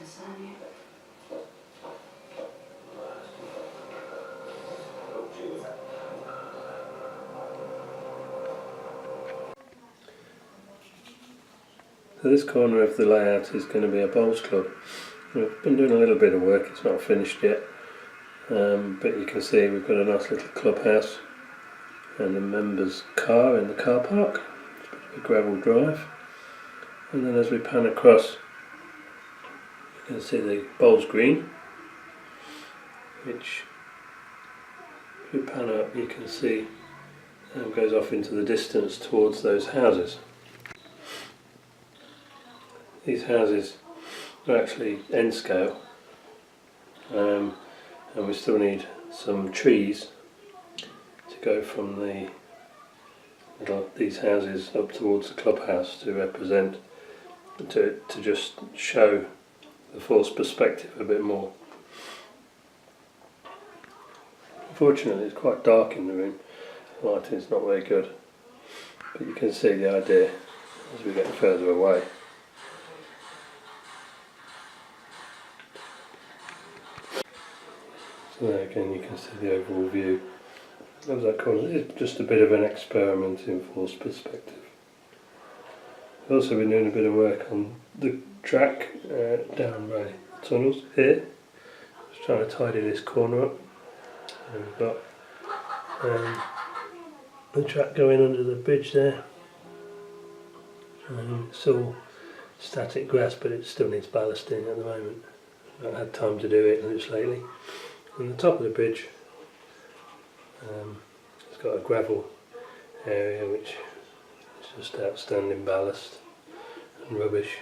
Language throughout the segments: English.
So this corner of the layout is going to be a bowls club. We've been doing a little bit of work, it's not finished yet, but you can see we've got a nice little clubhouse and a member's car in the car park. It's a bit of a gravel drive, and then as we pan across you can see the bowls green, which if we pan up you can see goes off into the distance towards those houses. These houses are actually end scale, and we still need some trees to go from these houses up towards the clubhouse to represent, to just show the false perspective a bit more. Unfortunately it's quite dark in the room, the lighting's not very good, but you can see the idea as we get further away. So there again you can see the overall view of that corner. It's just a bit of an experiment in false perspective. I've also been doing a bit of work on the track down by tunnels here. Just trying to tidy this corner up. And we've got the track going under the bridge there. It's all static grass, but it still needs ballasting at the moment. I've not had time to do it much lately. On the top of the bridge it's got a gravel area which is just outstanding ballast and rubbish.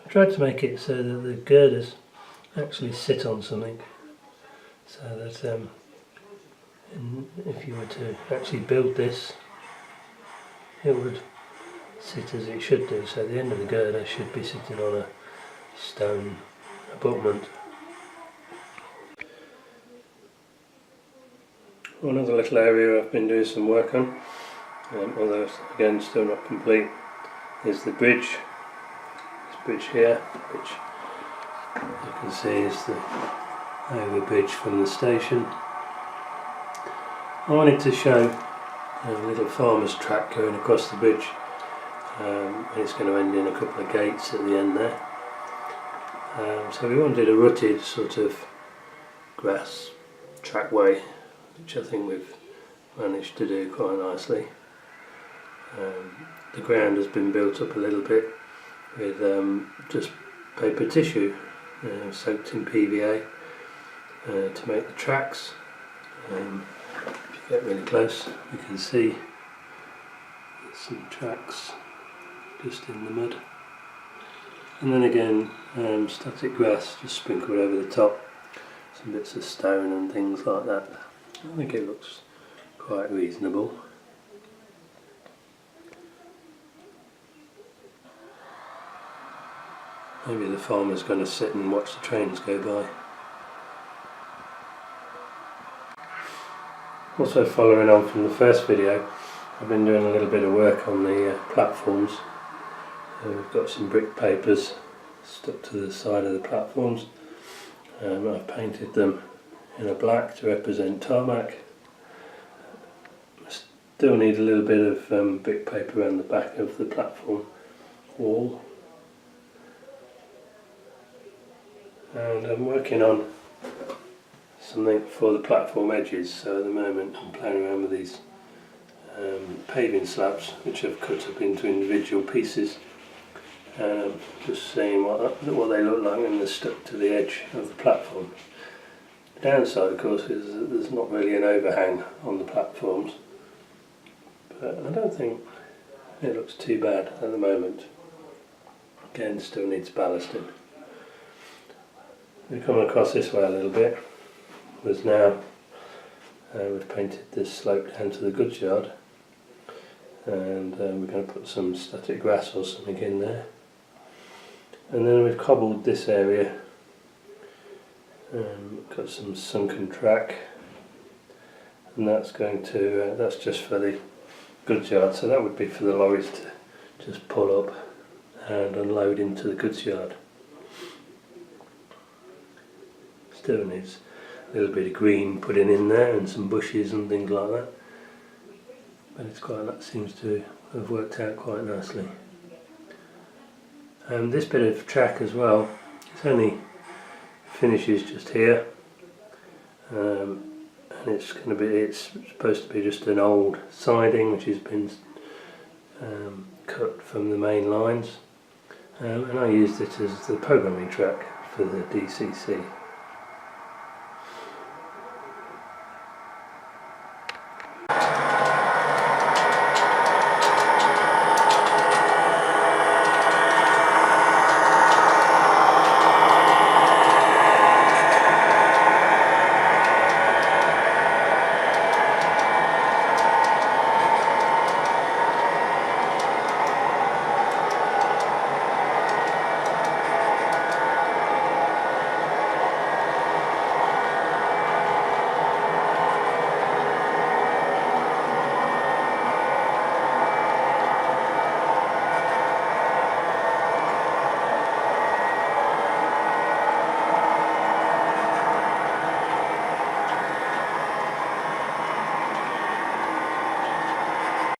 I've tried to make it so that the girders actually sit on something, so that if you were to actually build this it would sit as it should do, so the end of the girder should be sitting on a stone abutment. Another little area I've been doing some work on, although again still not complete, is the bridge. This bridge here, which you can see is the over bridge from the station. I wanted to show a little farmer's track going across the bridge. It's going to end in a couple of gates at the end there. So we wanted a rutted sort of grass trackway, which I think we've managed to do quite nicely. The ground has been built up a little bit with just paper tissue soaked in PVA to make the tracks. If you get really close you can see some tracks just in the mud, and then again static grass just sprinkled over the top, some bits of stone and things like that. I think it looks quite reasonable. Maybe the farmer's going to sit and watch the trains go by. Also, following on from the first video, I've been doing a little bit of work on the platforms. We've got some brick papers stuck to the side of the platforms. I've painted them in a black to represent tarmac. I still need a little bit of brick paper around the back of the platform wall. And I'm working on something for the platform edges, so at the moment I'm playing around with these paving slabs which I've cut up into individual pieces. Just seeing what they look like when they're stuck to the edge of the platform. The downside of course is that there's not really an overhang on the platforms, but I don't think it looks too bad at the moment. Again, still needs ballasting. We come across this way a little bit. There's now we've painted this slope down to the goods yard, and we're going to put some static grass or something in there. And then we've cobbled this area, got some sunken track, and that's going to that's just for the goods yard, so that would be for the lorries to just pull up and unload into the goods yard. Still needs a little bit of green putting in there and some bushes and things like that, but that seems to have worked out quite nicely. This bit of track as well, it's only finishes just here, and it's supposed to be just an old siding which has been cut from the main lines, and I used it as the programming track for the DCC.